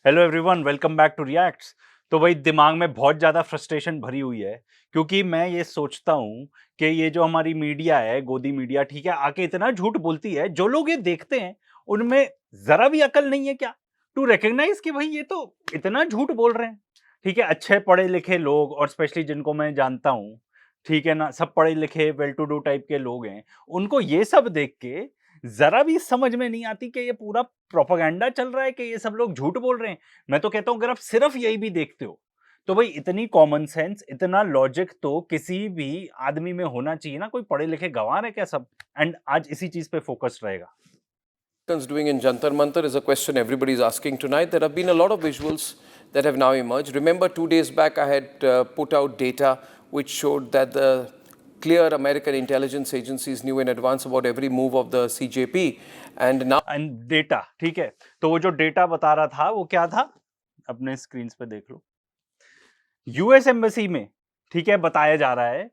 Hello everyone, welcome back to reacts. तो भाई दिमाग में बहुत ज़्यादा फ्रस्ट्रेशन भरी हुई है क्योंकि मैं ये सोचता हूँ कि ये जो हमारी मीडिया है, गोदी मीडिया, ठीक है, आके इतना झूठ बोलती है। जो लोग ये देखते हैं उनमें ज़रा भी अकल नहीं है क्या टू रिकग्नाइज कि भाई ये तो इतना झूठ बोल रहे हैं। ठीक है, अच्छे पढ़े लिखे लोग और स्पेशली जिनको मैं जानता हूँ, ठीक है ना, सब पढ़े लिखे वेल टू डू टाइप के लोग हैं, उनको ये सब देख के ज़रा भी समझ में नहीं आती कि ये पूरा प्रोपेगेंडा चल रहा है कि ये सब लोग झूठ बोल रहे हैं। मैं तो कहता हूँ अगर आप सिर्फ यही भी देखते हो तो भाई इतनी कॉमन सेंस, इतना लॉजिक तो किसी भी आदमी में होना चाहिए ना। कोई पढ़े लिखे गंवार है क्या सब? एंड आज इसी चीज पे फोकस रहेगा। Doing in Jantar Mantar is a question everybody is asking tonight. There have been a lot of visuals that have now emerged. Remember, 2 days back, I had put out data which showed that the clear American intelligence agencies knew in advance about every move of the CJP. And now and data, ठीक है, तो वो जो data बता रहा था वो क्या था? अपने स्क्रीन पे देख लो। यूएस एम्बेसी में, ठीक है, बताया जा रहा है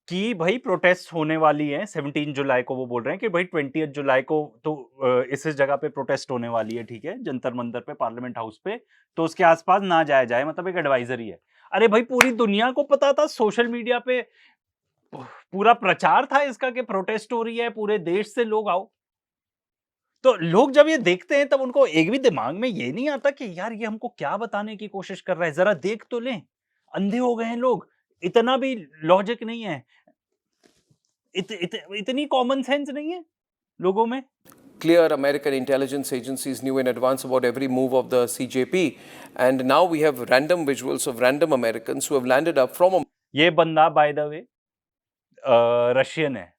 कि भाई प्रोटेस्ट होने वाली है 17 जुलाई को। वो बोल रहे हैं कि भाई 20 जुलाई को तो इस जगह पे प्रोटेस्ट होने वाली है, ठीक है, जंतर मंतर पे, पार्लियामेंट हाउस पे। तो उसके आसपास ना जाया जाए, मतलब एक एडवाइजरी है। अरे भाई पूरी दुनिया को पता था, सोशल मीडिया पे पूरा प्रचार था इसका कि प्रोटेस्ट हो रही है, पूरे देश से लोग आओ। तो लोग जब ये देखते हैं तब उनको एक भी दिमाग में ये नहीं आता कि यार ये हमको क्या बताने की कोशिश कर रहा है, जरा देख तो लें। अंधे हो गए हैं लोग, इतना भी लॉजिक नहीं है, इतनी कॉमन सेंस नहीं है लोगों में। clear American intelligence agencies knew in advance about every move of the CJP. And now we have random visuals of random Americans who have landed up from ये बंदा बाय द वे रशियन है,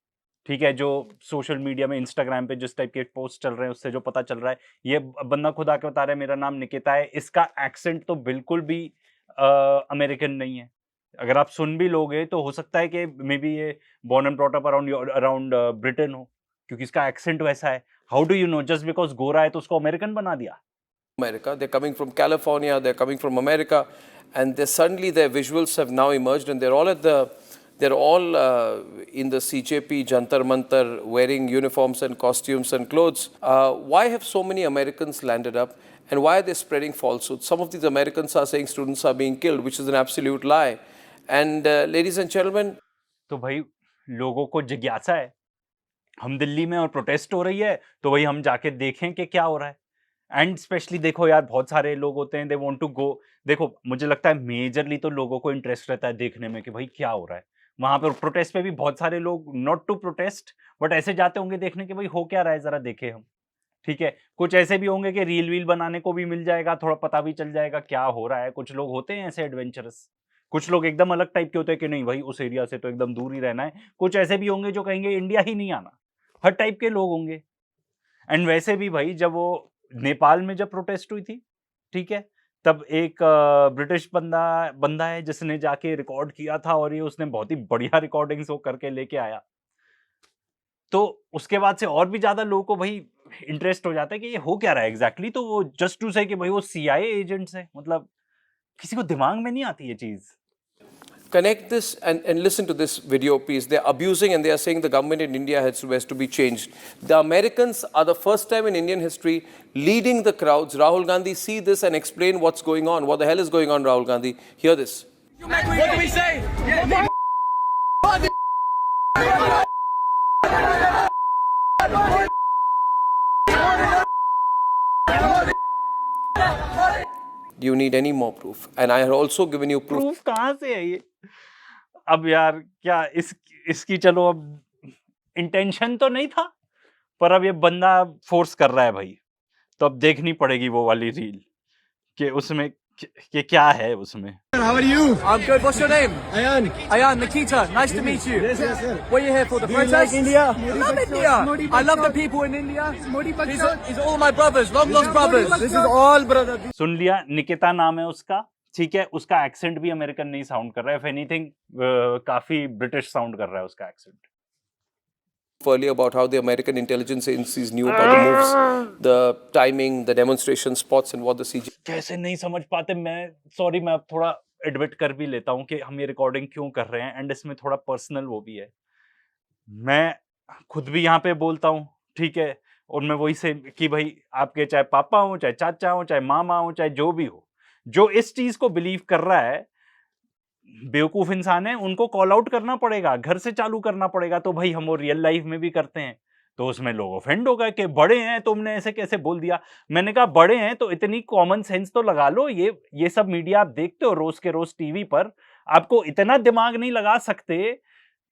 ठीक है, जो social media में, Instagram पे जिस type के पोस्ट चल रहे हैं उससे जो पता चल रहा है, ये बंदा खुद आके बता रहा है मेरा नाम निकिता है। इसका एक्सेंट तो बिल्कुल भी अमेरिकन नहीं है। अगर आप सुन भी लोगे तो हो सकता है कि मे बी ये born and brought up around around Britain हो, क्योंकि इसका एक्सेंट वैसा है। How do you know? Just because गोरा है तो उसको अमेरिकन बना दिया? America. They're coming from California, they're coming from America, and suddenly their visuals have now emerged, and they're all in the CJP Jantar Mantar wearing uniforms and costumes and clothes. Why have so many Americans landed up, and why are they spreading falsehoods? Some of these Americans are saying students are being killed, which is an absolute lie. And ladies and gentlemen, तो भाई लोगों को जिज्ञासा है, हम दिल्ली में और protest हो रही है तो भाई हम जाके देखें कि क्या हो रहा है। एंड स्पेशली देखो यार, बहुत सारे लोग होते हैं, दे वांट टू गो। देखो मुझे लगता है मेजरली तो लोगों को इंटरेस्ट रहता है देखने में कि भाई क्या हो रहा है वहां पर। प्रोटेस्ट पे भी बहुत सारे लोग नॉट टू प्रोटेस्ट बट ऐसे जाते होंगे देखने के भाई हो क्या रहा है, जरा देखे हम। ठीक है, कुछ ऐसे भी होंगे कि रील वील बनाने को भी मिल जाएगा, थोड़ा पता भी चल जाएगा क्या हो रहा है। कुछ लोग होते हैं ऐसे एडवेंचरस, कुछ लोग एकदम अलग टाइप के होते हैं कि नहीं भाई उस एरिया से तो एकदम दूर ही रहना है। कुछ ऐसे भी होंगे जो कहेंगे इंडिया ही नहीं आना। हर टाइप के लोग होंगे। एंड वैसे भी भाई जब वो नेपाल में जब प्रोटेस्ट हुई थी, ठीक है, तब एक ब्रिटिश बंदा बंदा है जिसने जाके रिकॉर्ड किया था और ये उसने बहुत ही बढ़िया रिकॉर्डिंग्स वो करके लेके आया। तो उसके बाद से और भी ज्यादा लोगों को भाई इंटरेस्ट हो जाता है कि ये हो क्या रहा है एग्जैक्टली। तो वो जस्ट टू से कि भाई वो सीआईए एजेंट्स हैं, मतलब किसी को दिमाग में नहीं आती ये चीज। connect this and listen to this video piece. They're abusing and they are saying the government in India has to be changed. The Americans are the first time in Indian history leading the crowds. Rahul Gandhi, see this and explain what's going on. What the hell is going on, Rahul Gandhi? Hear this. What do we say? Do you need any more proof? And I have also given you proof. Proof कहाँ से है ये? अब यार क्या इसकी चलो अब इंटेंशन तो नहीं था, पर अब ये बंदा फोर्स कर रहा है भाई, तो अब देखनी पड़ेगी वो वाली रील कि उसमें कि क्या है उसमें। How are you? I'm good. What's your name? Ayan. Ayan, Nikita. Nice to meet you. Yes, sir. What are you here for? The Do you like protest? India? I love India. I love the people in India. These are all my brothers, long lost brothers. This is all brother. सुन लिया, निकिता नाम है उसका, ठीक है। उसका accent भी American नहीं sound कर रहा है, इफ एनीथिंग काफी ब्रिटिश साउंड कर रहा है उसका accent. Earlier about how the American intelligence agencies knew about the moves, the timing, the demonstration spots, and what the CJ. कैसे नहीं समझ पाते? मैं सॉरी, मैं अब थोड़ा एडमिट कर भी लेता हूँ कि हम ये रिकॉर्डिंग क्यों कर रहे हैं, एंड इसमें थोड़ा पर्सनल वो भी है। मैं खुद भी यहाँ पे बोलता हूँ, ठीक है, उनमें वही से कि भाई आपके चाहे पापा हो, चाहे चाचा हो, चाहे मामा हो, चाहे जो भी हो, जो इस चीज को बिलीव कर रहा है, बेवकूफ इंसान है, उनको कॉल आउट करना पड़ेगा, घर से चालू करना पड़ेगा। तो भाई हम वो रियल लाइफ में भी करते हैं, तो उसमें लोग ऑफेंड हो गए कि बड़े हैं तुमने ऐसे कैसे बोल दिया। मैंने कहा बड़े हैं तो इतनी कॉमन सेंस तो लगा लो। ये सब मीडिया आप देखते हो रोज के रोज टीवी पर, आपको इतना दिमाग नहीं लगा सकते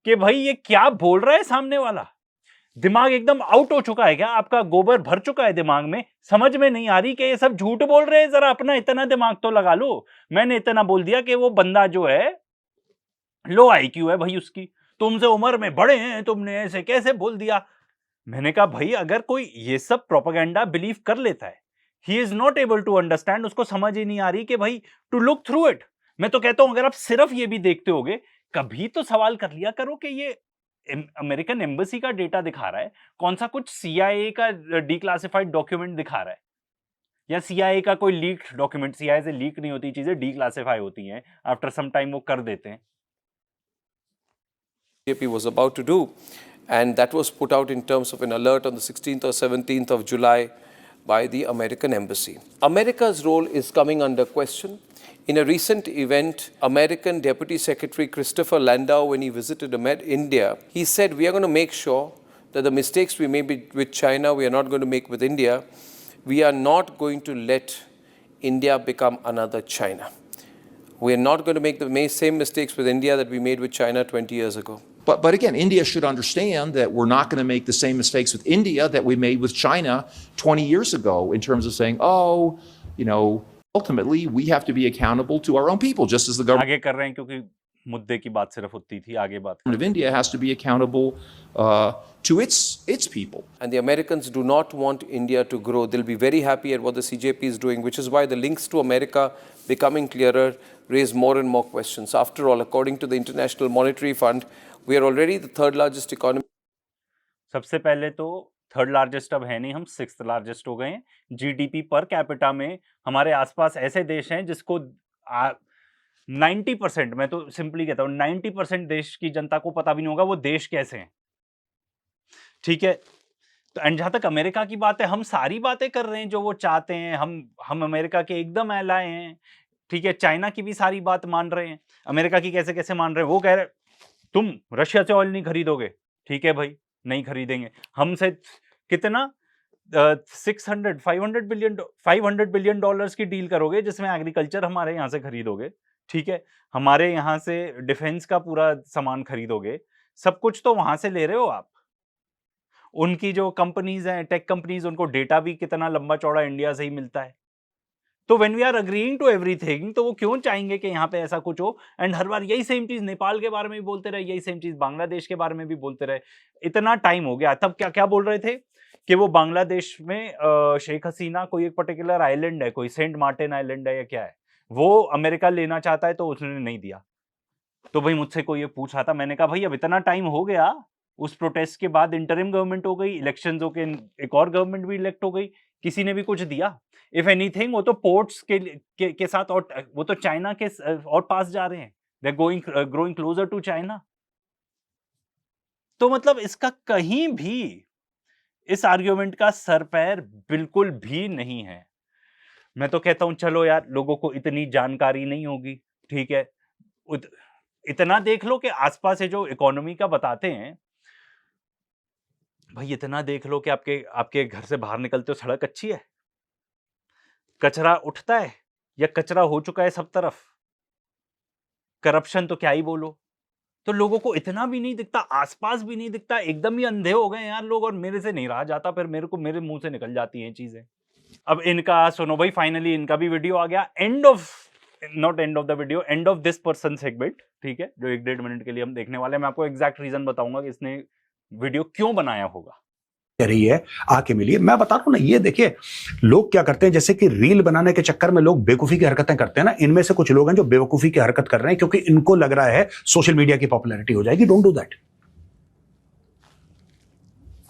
कि भाई ये क्या बोल रहा है सामने वाला। दिमाग एकदम आउट हो चुका है क्या? आपका गोबर भर चुका है दिमाग में, समझ में नहीं आ रही कि ये सब झूठ बोल रहे हैं? जरा अपना इतना दिमाग तो लगा लो। मैंने इतना बोल दिया कि वो बंदा जो है लो आईक्यू है भाई उसकी, तुमसे उम्र में बड़े हैं, तुमने ऐसे कैसे बोल दिया। मैंने कहा भाई अगर कोई ये सब प्रोपेगेंडा बिलीव कर लेता है, he is not able to understand, उसको समझ ही नहीं आ रही कि भाई टू लुक थ्रू इट। मैं तो कहता हूं अगर आप सिर्फ ये भी देखते होगे, कभी तो सवाल कर लिया करो कि ये अमेरिकन एम्बेसी का डेटा दिखा रहा है, कौन सा कुछ CIA का डिक्लासिफाइड डॉक्यूमेंट दिखा रहा है, या CIA का कोई लीक डॉक्यूमेंट। CIA से लीक नहीं होती चीजें, डिक्लासिफाई होती हैं, आफ्टर सम टाइम वो कर देते हैं। BJP was about to do, and that was put out in terms of an alert on the 16th or 17th of July by the American embassy. America's role is coming under question. In a recent event, American Deputy Secretary Christopher Landau, when he visited India, he said, we are going to make sure that the mistakes we made with China, we are not going to make with India. We are not going to let India become another China. We are not going to make the same mistakes with India that we made with China 20 years ago. But again, India should understand that we're not going to make the same mistakes with India that we made with China 20 years ago in terms of saying, oh, you know, ultimately we have to be accountable to our own people, just as the government आगे कर रहे हैं क्योंकि मुद्दे की बात सिर्फ होती थी, आगे बात of India has to be accountable to its people. And the Americans do not want India to grow. They'll be very happy at what the CJP is doing, which is why the links to America becoming clearer raise more and more questions. After all, according to the International Monetary Fund, we are already the third largest economy. सबसे पहले तो third largest अब है नहीं, हम sixth largest हो गए हैं। GDP पर कैपिटा में हमारे आसपास ऐसे देश हैं जिसको 90%, मैं तो सिंपली कहता हूँ 90% देश की जनता को पता भी नहीं होगा वो देश कैसे हैं। ठीक है, तो एंड जहां तक अमेरिका की बात है, हम सारी बातें कर रहे हैं जो वो चाहते हैं, हम अमेरिका के एकदम एलाय हैं। ठीक है, चाइना की भी सारी बात मान रहे हैं, अमेरिका की कैसे कैसे मान रहे हैं। वो कह रहे तुम रशिया से ऑयल नहीं खरीदोगे, ठीक है भाई नहीं खरीदेंगे। हमसे कितना 500 बिलियन डॉलर्स की डील करोगे जिसमें एग्रीकल्चर हमारे यहाँ से खरीदोगे, ठीक है, हमारे यहाँ से डिफेंस का पूरा सामान खरीदोगे, सब कुछ तो वहां से ले रहे हो आप। उनकी जो कंपनीज हैं, टेक कंपनीज, उनको डेटा भी कितना लंबा चौड़ा इंडिया से ही मिलता है। तो when we are agreeing to everything, तो वो क्यों चाहेंगे कि यहाँ पे ऐसा कुछ हो। एंड हर बार यही सेम चीज नेपाल के बारे में भी बोलते रहे, यही सेम चीज बांग्लादेश के बारे में भी बोलते रहे। इतना टाइम हो गया, तब क्या क्या बोल रहे थे कि वो बांग्लादेश में शेख हसीना कोई एक पर्टिकुलर आइलैंड है, कोई सेंट मार्टिन आइलैंड है या क्या है, वो अमेरिका लेना चाहता है तो उसने नहीं दिया। तो भाई मुझसे कोई ये पूछ रहा था, मैंने कहा भाई अब इतना टाइम हो गया, उस प्रोटेस्ट के बाद इंटरिम गवर्नमेंट हो गई, इलेक्शंस होके एक और गवर्नमेंट भी इलेक्ट हो गई, किसी ने भी कुछ दिया। इफ एनीथिंग वो तो पोर्ट्स के साथ, और वो तो चाइना के और पास जा रहे हैं, दे ग्रोइंग क्लोजर टू चाइना। तो मतलब इसका कहीं भी इस आर्ग्यूमेंट का सर पैर बिल्कुल भी नहीं है। मैं तो कहता हूं चलो यार, लोगों को इतनी जानकारी नहीं होगी, ठीक है, इतना देख लो कि आसपास से जो इकोनॉमी का बताते हैं, भाई इतना देख लो कि आपके घर से बाहर निकलते हो सड़क अच्छी है, कचरा उठता है या कचरा हो चुका है सब तरफ, करप्शन तो क्या ही बोलो। तो लोगों को इतना भी नहीं दिखता, आसपास भी नहीं दिखता, एकदम ही अंधे हो गए यार लोग। और मेरे से नहीं रहा जाता, फिर मेरे मुंह से निकल जाती हैं चीजें। अब इनका सुनो भाई, फाइनली इनका भी वीडियो आ गया, end of this person segment, ठीक है, जो 1-1.5 मिनट के लिए हम देखने वाले हैं। मैं आपको एग्जैक्ट रीजन बताऊंगा कि इसने वीडियो क्यों बनाया होगा। रही है आके मिलिए। मैं बता रहा हूं ना, ये देखिए लोग क्या करते हैं, जैसे कि रील बनाने के चक्कर में लोग बेवकूफी की हरकतें करते हैं ना, इनमें से कुछ लोग हैं जो बेवकूफी की हरकत कर रहे हैं क्योंकि इनको लग रहा है सोशल मीडिया की पॉपुलैरिटी हो जाएगी। Don't do that.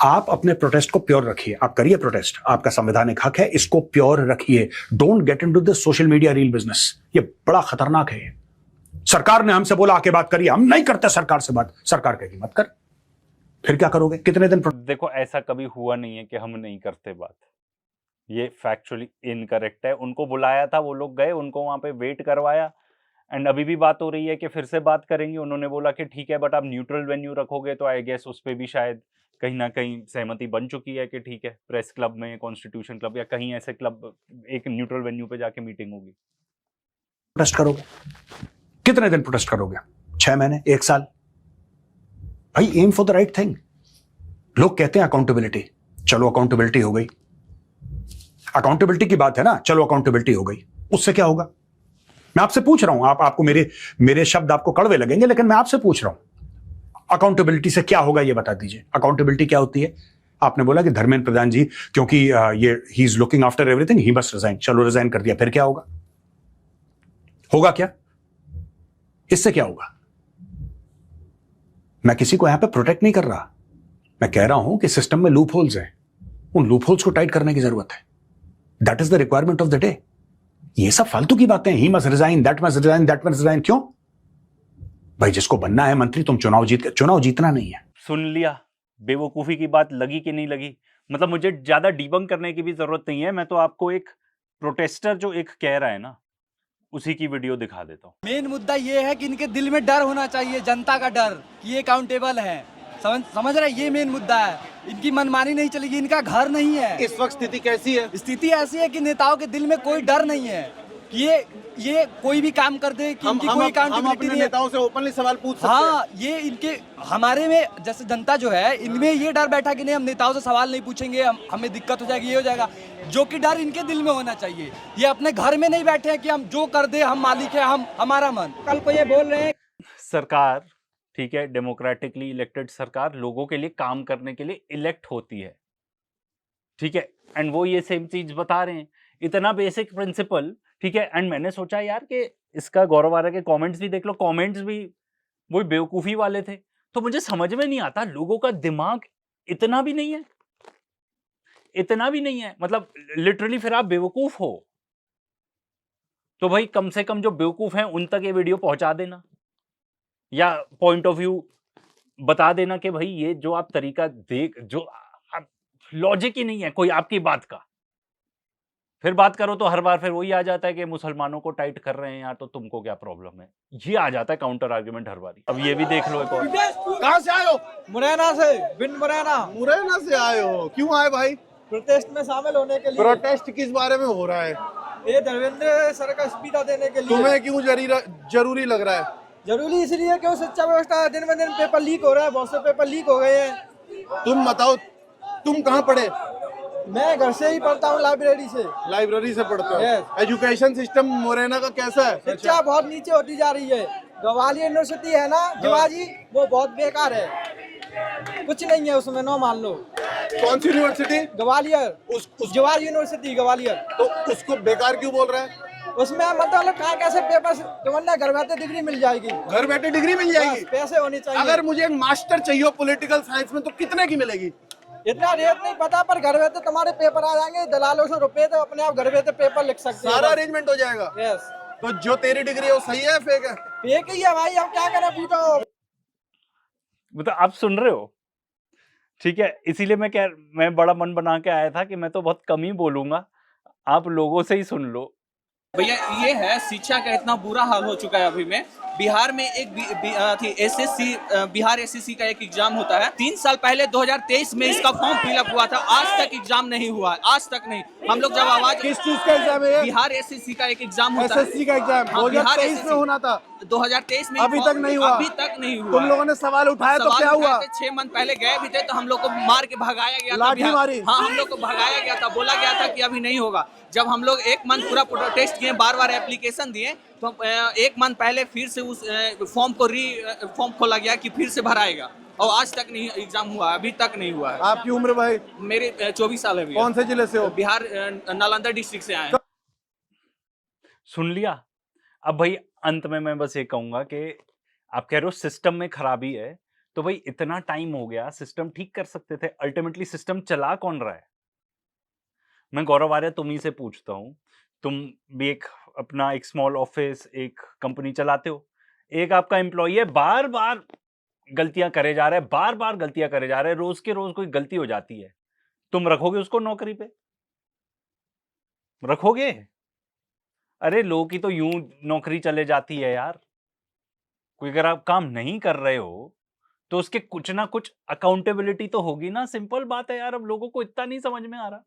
आप अपने प्रोटेस्ट को प्योर रखिए, आप करिए प्रोटेस्ट, आपका संवैधानिक हक है, इसको प्योर रखिए। Don't get into this social media reel business, ये बड़ा खतरनाक है। सरकार ने हमसे बोला आके बात करिए, हम नहीं करते सरकार से बात, सरकार कहेगी मत कर, फिर क्या करोगे? कितने दिन देखो ऐसा कभी हुआ नहीं है कि हम नहीं करते बात, ये फैक्चुअली इनकरेक्ट है। उनको बुलाया था, वो लोग गए, उनको वहाँ पे वेट करवाया एंड अभी भी बात हो रही है कि फिर से बात करेंगे। उन्होंने बोला कि ठीक है बट आप न्यूट्रल वेन्यू रखोगे, तो आई गेस उस पे भी शायद कहीं ना कहीं सहमति बन चुकी है कि ठीक है प्रेस क्लब में, कॉन्स्टिट्यूशन क्लब या कहीं ऐसे क्लब एक न्यूट्रल वेन्यू पे जाके मीटिंग होगी। प्रोटेस्ट करोगे? कितने दिन प्रोटेस्ट करोगे? 6 महीने, 1 साल? भाई am for the right thing. लोग कहते हैं अकाउंटेबिलिटी, चलो अकाउंटेबिलिटी हो गई, अकाउंटेबिलिटी की बात है ना, चलो अकाउंटेबिलिटी हो गई, उससे क्या होगा? मैं आपसे पूछ रहा हूं, आपको मेरे शब्द आपको कड़वे लगेंगे, लेकिन मैं आपसे पूछ रहा हूं अकाउंटेबिलिटी से क्या होगा, ये बता दीजिए। अकाउंटेबिलिटी क्या होती है? आपने बोला कि धर्मेंद्र प्रधान जी क्योंकि ये he is looking after everything, he must resign, चलो रिजाइन कर दिया, फिर क्या होगा? होगा क्या? इससे क्या होगा? मैं किसी को यहां पे प्रोटेक्ट नहीं कर रहा, मैं कह रहा हूं कि सिस्टम में लूप होल्स हैं, उन लूप होल्स को टाइट करने की जरूरत है। That is the requirement of the day. ये सब फालतू की बातें, he must resign, that must resign, that must resign, क्यों? भाई जिसको बनना है मंत्री, तुम चुनाव जीतना नहीं है। सुन लिया, बेवकूफी की बात लगी कि नहीं लगी? मतलब मुझे ज्यादा डीबंक करने की भी जरूरत नहीं है, मैं तो आपको एक प्रोटेस्टर जो एक कह रहा है ना, उसी की वीडियो दिखा देता हूँ। मेन मुद्दा ये है कि इनके दिल में डर होना चाहिए, जनता का डर, कि ये अकाउंटेबल है। समझ रहे, ये मेन मुद्दा है। इनकी मनमानी नहीं चलेगी, इनका घर नहीं है। इस वक्त स्थिति कैसी है? स्थिति ऐसी है कि नेताओं के दिल में कोई डर नहीं है कि ये कोई भी काम कर दे, कि इनकी कोई हम अकाउंटेबिलिटी अपने नहीं है। नेताओं से ओपनली सवाल पूछ सकते हैं। हाँ, ये इनके हमारे में जैसे जनता जो है, इनमें ये डर बैठा कि नहीं हम नेताओं से सवाल नहीं पूछेंगे, हमें दिक्कत हो जाएगी, ये हो जाएगा, जो कि डर इनके दिल में होना चाहिए। ये अपने घर में नहीं बैठे हैं कि हम जो कर दे, हम मालिक है, हम हमारा मन। कल को ये बोल रहे हैं सरकार, ठीक है, डेमोक्रेटिकली इलेक्टेड सरकार लोगों के लिए काम करने के लिए इलेक्ट होती है, ठीक है, एंड वो ये सेम चीज बता रहे हैं, इतना बेसिक प्रिंसिपल, ठीक है। एंड मैंने सोचा यार कि इसका गौरव आर्या के कमेंट्स भी देख लो, कमेंट्स भी वही बेवकूफी वाले थे। तो मुझे समझ में नहीं आता, लोगों का दिमाग इतना भी नहीं है, इतना भी नहीं है, मतलब लिटरली फिर आप बेवकूफ हो तो भाई कम से कम जो बेवकूफ हैं उन तक ये वीडियो पहुंचा देना, या पॉइंट ऑफ व्यू बता देना कि भाई ये जो आप तरीका देख, जो लॉजिक ही नहीं है कोई आपकी बात का। फिर बात करो तो हर बार फिर वही आ जाता है कि मुसलमानों को टाइट कर रहे हैं यार, तो तुमको क्या प्रॉब्लम है, ये आ जाता है काउंटर आर्गुमेंट हर बारी। अब ये भी देख लो एक और। कहाँ से आए हो? मुरैना से, बिन मुरैना, मुरैना से आए हो, क्यों आए भाई? प्रोटेस्ट में शामिल होने के लिए। प्रोटेस्ट किस बारे में हो रहा है? ये धर्मेंद्र सर का इस्तीफा देने के लिए। तुम्हें क्यों जरूरी लग रहा है? जरूरी इसलिए क्यों, शिक्षा व्यवस्था दिन ब दिन पेपर लीक हो रहा है, बहुत से पेपर लीक हो गए हैं। तुम बताओ, तुम कहाँ पढ़े? मैं घर से ही पढ़ता हूँ, लाइब्रेरी से। लाइब्रेरी से पढ़ते हो? Yes. एजुकेशन सिस्टम मुरैना का कैसा है? शिक्षा बहुत नीचे होती जा रही है। ग्वालियर यूनिवर्सिटी है ना जिवाजी, वो बहुत बेकार है, कुछ नहीं है उसमें, नो मान लो। कौन सी यूनिवर्सिटी? ग्वालियर, उस जवाहर यूनिवर्सिटी ग्वालियर। तो उसको बेकार क्यों बोल रहा है? उसमें मतलब कहाँ कैसे पेपर, तुमने घर बैठे डिग्री मिल जाएगी, घर बैठे डिग्री मिल जाएगी? बस पैसे होने चाहिए। अगर मुझे एक मास्टर चाहिए पॉलिटिकल साइंस में तो कितने की मिलेगी? इतना रेट नहीं पता, पर घर बैठे तुम्हारे पेपर आ जाएंगे, दलालों से रुपए तो अपने आप घर बैठे पेपर लिख सकते हैं। सारा अरेंजमेंट हो जाएगा? यस। तो जो तेरी डिग्री है वो सही है फेक है? फेक ही है भाई, हम क्या करें, पूछो। मतलब आप सुन रहे हो, ठीक है, इसीलिए मैं बड़ा मन बना के आया था कि मैं तो बहुत कम ही बोलूंगा, आप लोगों से ही सुन लो। भैया ये है, शिक्षा का इतना बुरा हाल हो चुका है अभी में। बिहार में एक एसएससी, बिहार एसएससी का एक एग्जाम होता है। 3 साल पहले 2023 में इसका फॉर्म फिलअप हुआ था, आज तक एग्जाम नहीं हुआ है, आज तक नहीं। हम लोग जब आवाज, किस चीज का एग्जाम है? बिहार एसएससी का एक एग्जाम होता है। एसएससी का एग्जाम हाँ, बिहार 2023 में होना था। 2023 में अभी तक नहीं हुआ? अभी तक नहीं हुआ। तुम लोगों ने सवाल उठाया तो क्या हुआ? 6 मंथ पहले गए भी थे तो हम लोग को मार के भगाया गया था। लाठी मारी? हाँ, हम लोग को भगाया गया था, बोला गया था कि अभी नहीं होगा। जब हम लोग 1 मंथ पूरा प्रोटेस्ट किए, बार-बार एप्लीकेशन दिए, तो 1 मंथ पहले फिर से उस फॉर्म खोला गया कि फिर से भराएगा, और आज तक नहीं एग्जाम हुआ, अभी तक नहीं हुआ है। आपकी उम्र भाई? मेरे 24 साल है भैया। कौन से जिले से हो? बिहार, नालंदा डिस्ट्रिक्ट से आए हैं। सुन लिया। अब भाई अंत में मैं बस ये कहूंगा कि आप कह रहे हो सिस्टम में खराबी है, तो भाई इतना टाइम हो गया, सिस्टम ठीक कर सकते थे। अल्टीमेटली सिस्टम चला कौन रहा है? मैं गौरव आर्या तुम ही से पूछता हूँ, तुम भी एक स्मॉल ऑफिस, एक कंपनी चलाते हो, एक आपका एम्प्लॉई है बार बार गलतियां करे जा रहे हैं, बार बार गलतियां करे जा रहे हैं, रोज के रोज कोई गलती हो जाती है, तुम रखोगे उसको नौकरी पे? रखोगे? अरे लोगों की तो यूं नौकरी चले जाती है यार। कोई अगर आप काम नहीं कर रहे हो तो उसके कुछ ना कुछ अकाउंटेबिलिटी तो होगी ना। सिंपल बात है यार, अब लोगों को इतना नहीं समझ में आ रहा।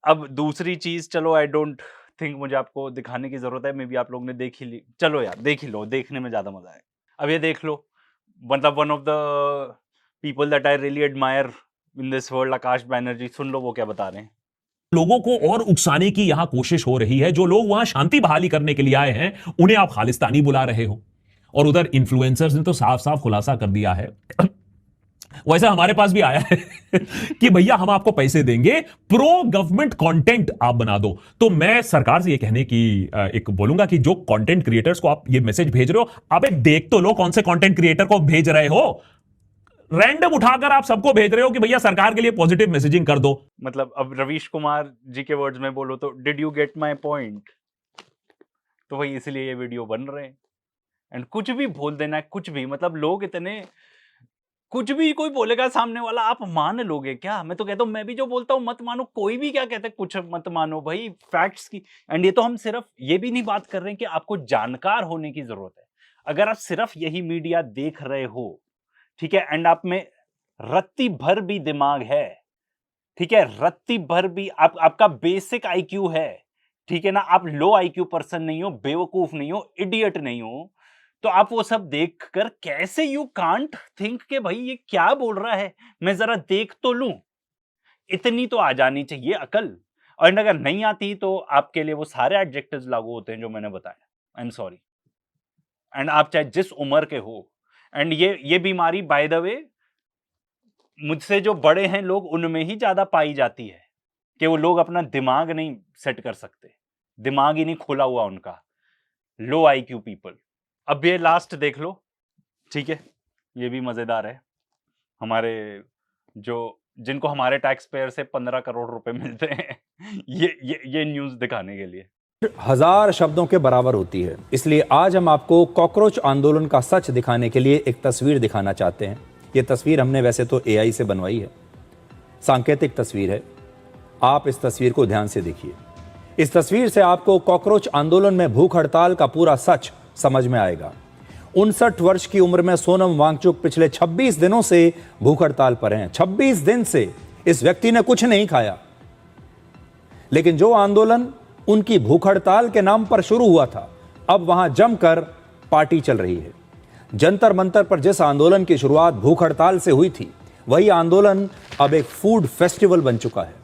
अब दूसरी चीज, चलो आई डोंट थिंक मुझे आपको दिखाने की जरूरत है, मे बी आप लोग ने देख ही ली। चलो यार देख ही लो, देखने में ज्यादा मजा है। अब ये देख लो, मतलब one of the people that I really admire in this world, Akash Banerjee, सुन लो वो क्या बता रहे हैं। लोगों को और उकसाने की यहां कोशिश हो रही है। जो लोग वहां शांति बहाली करने के लिए आए हैं उन्हें आप खालिस्तानी बुला रहे हो, और उधर इन्फ्लुएंसर्स ने तो साफ साफ खुलासा कर दिया है वैसे हमारे पास भी आया है कि भैया हम आपको पैसे देंगे, प्रो गवर्नमेंट कंटेंट आप बना दो। तो मैं सरकार से ये कहने की एक बोलूंगा कि जो कंटेंट क्रिएटर्स को आप ये मैसेज भेज रहे हो, अबे देख तो लो कौन से कंटेंट क्रिएटर को भेज रहे हो। रैंडम उठाकर आप सबको भेज रहे हो कि भैया सरकार के लिए पॉजिटिव मैसेजिंग कर दो। मतलब अब रवीश कुमार जी के वर्ड्स में बोलो तो, did you get my point? तो वही इसलिए ये वीडियो बन रहे हैं। एंड कुछ भी बोल देना है, कुछ भी, मतलब लोग इतने, कुछ भी कोई बोलेगा सामने वाला, आप मान लोगे क्या? मैं तो कहता हूं, मैं भी जो बोलता हूं मत मानो, कोई भी क्या कहता है कुछ मत मानो भाई, फैक्ट्स की। एंड ये तो हम सिर्फ ये भी नहीं बात कर रहे हैं कि आपको जानकार होने की जरूरत है। अगर आप सिर्फ यही मीडिया देख रहे हो, ठीक है, एंड आप में रत्ती भर भी दिमाग है, ठीक है, रत्ती भर भी आपका बेसिक आईक्यू है, ठीक है ना, आप लो आईक्यू पर्सन नहीं हो, बेवकूफ नहीं हो, इडियट नहीं हो, तो आप वो सब देखकर कैसे यू कांट थिंक कि भाई ये क्या बोल रहा है, मैं जरा देख तो लूं। इतनी तो आ जानी चाहिए अकल। और अगर नहीं आती तो आपके लिए वो सारे एडजेक्टिव्स लागू होते हैं जो मैंने बताया। I am sorry. एंड आप चाहे जिस उम्र के हो, एंड ये बीमारी बाय द वे मुझसे जो बड़े हैं लोग उनमें ही ज्यादा पाई जाती है, कि वो लोग अपना दिमाग नहीं सेट कर सकते, दिमाग ही नहीं खुला हुआ उनका, लो आईक्यू पीपल। अब ये लास्ट देख लो, ठीक है, ये भी मजेदार है। हमारे जो जिनको हमारे टैक्स पेयर से 15 करोड़ रुपए मिलते हैं ये न्यूज दिखाने के लिए। हजार शब्दों के बराबर होती है। इसलिए आज हम आपको कॉकरोच आंदोलन का सच दिखाने के लिए एक तस्वीर दिखाना चाहते हैं। ये तस्वीर हमने वैसे तो एआई से बनवाई है, सांकेतिक तस्वीर है। आप इस तस्वीर को ध्यान से देखिए। इस तस्वीर से आपको कॉकरोच आंदोलन में भूख हड़ताल का पूरा सच समझ में आएगा। 59 वर्ष की उम्र में सोनम वांगचुक पिछले 26 दिनों से भूख हड़ताल पर हैं। 26 दिन से इस व्यक्ति ने कुछ नहीं खाया, लेकिन जो आंदोलन उनकी भूख हड़ताल के नाम पर शुरू हुआ था, अब वहां जमकर पार्टी चल रही है। जंतर मंतर पर जिस आंदोलन की शुरुआत भूख हड़ताल से हुई थी, वही आंदोलन अब एक फूड फेस्टिवल बन चुका है।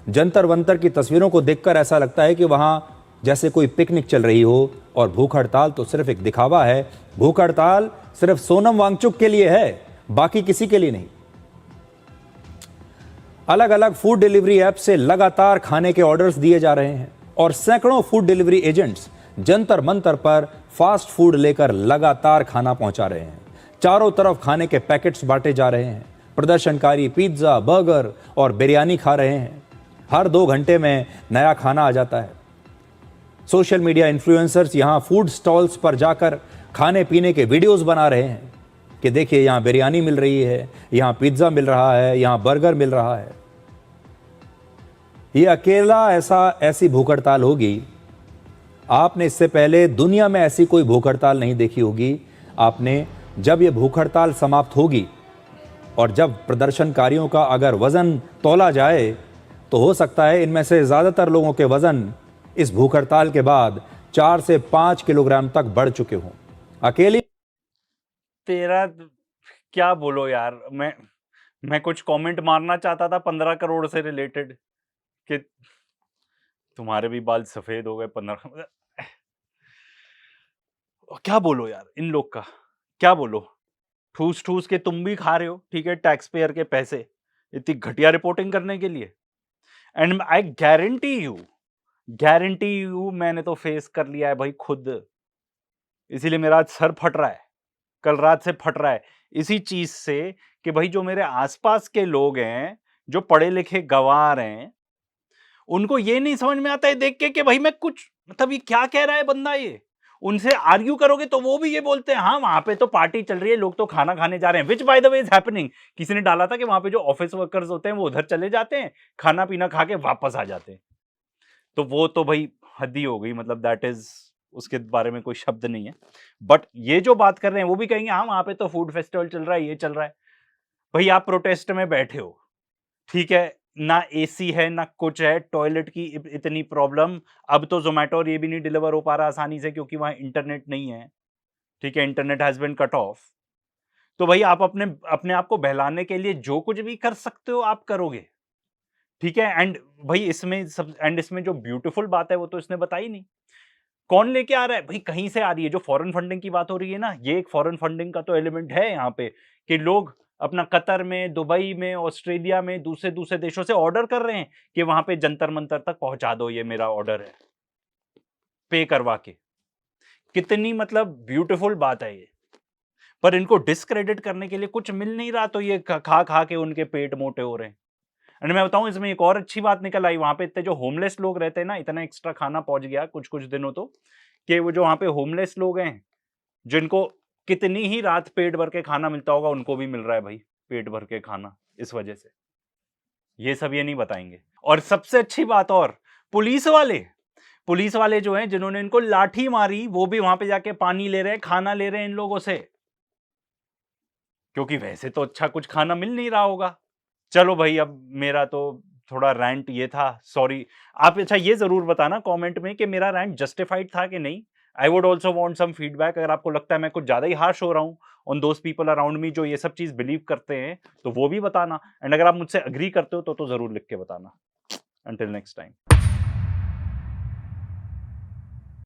जंतर मंतर की तस्वीरों को देखकर ऐसा लगता है कि वहां जैसे कोई पिकनिक चल रही हो, और भूख हड़ताल तो सिर्फ एक दिखावा है। भूख हड़ताल सिर्फ सोनम वांगचुक के लिए है, बाकी किसी के लिए नहीं। अलग अलग फूड डिलीवरी ऐप से लगातार खाने के ऑर्डर्स दिए जा रहे हैं, और सैकड़ों food delivery agents Jantar Mantar पर फास्ट फूड लेकर लगातार खाना पहुंचा रहे हैं। चारों तरफ खाने के पैकेट्स बांटे जा रहे हैं। प्रदर्शनकारी पिज्जा, बर्गर और बिरयानी खा रहे हैं। हर 2 घंटे में नया खाना आ जाता है। सोशल मीडिया इन्फ्लुएंसर्स यहां फूड स्टॉल्स पर जाकर खाने पीने के वीडियोस बना रहे हैं कि देखिए यहां बिरयानी मिल रही है, यहां पिज्जा मिल रहा है, यहां बर्गर मिल रहा है। ये अकेला ऐसी भूख हड़ताल होगी, आपने इससे पहले दुनिया में ऐसी कोई भूख हड़ताल नहीं देखी होगी। आपने जब ये भूख हड़ताल समाप्त होगी और जब प्रदर्शनकारियों का अगर वजन तौला जाए, तो हो सकता है इनमें से ज्यादातर लोगों के वजन इस भूख हड़ताल के बाद 4 से 5 किलोग्राम तक बढ़ चुके हों। अकेली तेरा क्या बोलो यार, मैं कुछ कमेंट मारना चाहता था 15 करोड़ से रिलेटेड कि तुम्हारे भी बाल सफेद हो गए 15। क्या बोलो यार इन लोग का, क्या बोलो। ठूस ठूस के तुम भी खा रहे हो, ठीक है, टैक्स पेयर के पैसे इतनी घटिया रिपोर्टिंग करने के लिए। एंड आई गारंटी यू मैंने तो फेस कर लिया है भाई खुद, इसीलिए मेरा आज सर फट रहा है, कल रात से फट रहा है इसी चीज से कि भाई जो मेरे आसपास के लोग हैं, जो पढ़े लिखे गंवार हैं, उनको ये नहीं समझ में आता है देख के कि भाई मैं कुछ, मतलब ये क्या कह रहा है बंदा, ये उनसे आर्ग्यू करोगे तो वो भी ये बोलते हैं हाँ वहां पे तो पार्टी चल रही है, लोग तो खाना खाने जा रहे हैं, विच by the way is happening. किसी ने डाला था कि वहां पे जो ऑफिस वर्कर्स होते हैं वो उधर चले जाते हैं, खाना पीना खा के वापस आ जाते हैं। तो वो तो भाई हद ही हो गई, मतलब दैट इज, उसके बारे में कोई शब्द नहीं है। बट ये जो बात कर रहे हैं वो भी कहेंगे हाँ वहां पे तो फूड फेस्टिवल चल रहा है, ये चल रहा है। भाई आप प्रोटेस्ट में बैठे हो, ठीक है, ना एसी है ना कुछ है, टॉयलेट की इतनी प्रॉब्लम, अब तो जोमेटो और ये भी नहीं डिलीवर हो पा रहा आसानी से क्योंकि वहां इंटरनेट नहीं है, ठीक है, internet has been cut off. तो भाई आप अपने आप को बहलाने के लिए जो कुछ भी कर सकते हो आप करोगे, ठीक है। एंड भाई इसमें जो ब्यूटीफुल बात है वो तो इसने बताई नहीं। कौन लेके आ रहा है भाई? कहीं से आ रही है। जो फॉरेन फंडिंग की बात हो रही है ना, ये एक फॉरेन फंडिंग का तो एलिमेंट है यहाँ पे कि लोग अपना कतर में, दुबई में, ऑस्ट्रेलिया में, दूसरे देशों से ऑर्डर कर रहे हैं कि वहां पे जंतर मंतर तक पहुंचा दो, ये मेरा ऑर्डर है, पे करवा के। कितनी मतलब ब्यूटीफुल बात है ये। पर इनको डिस्क्रेडिट करने के लिए कुछ मिल नहीं रहा, तो ये खा खा के उनके पेट मोटे हो रहे हैं। एंड मैं बताऊं इसमें एक और अच्छी बात निकल आई, वहां पे इतने जो होमलेस लोग रहते हैं ना, इतना एक्स्ट्रा खाना पहुंच गया कुछ दिनों तो, कि वो जो वहां पे होमलेस लोग हैं जिनको कितनी ही रात पेट भर के खाना मिलता होगा, उनको भी मिल रहा है भाई पेट भर के खाना इस वजह से। ये सब ये नहीं बताएंगे। और सबसे अच्छी बात, और पुलिस वाले जो हैं जिन्होंने इनको लाठी मारी, वो भी वहां पे जाके पानी ले रहे हैं, खाना ले रहे हैं इन लोगों से, क्योंकि वैसे तो अच्छा कुछ खाना मिल नहीं रहा होगा। चलो भाई, अब मेरा तो थोड़ा रैंट ये था, सॉरी। आप अच्छा ये जरूर बताना कमेंट में कि मेरा रैंट जस्टिफाइड था कि नहीं। I would also want some feedback. अगर आपको लगता है मैं कुछ ज्यादा ही हार्श हो रहा हूँ on those people around me जो ये सब चीज बिलीव करते हैं, तो वो भी बताना। एंड अगर आप मुझसे अग्री करते हो तो जरूर लिख के बताना। Until next time.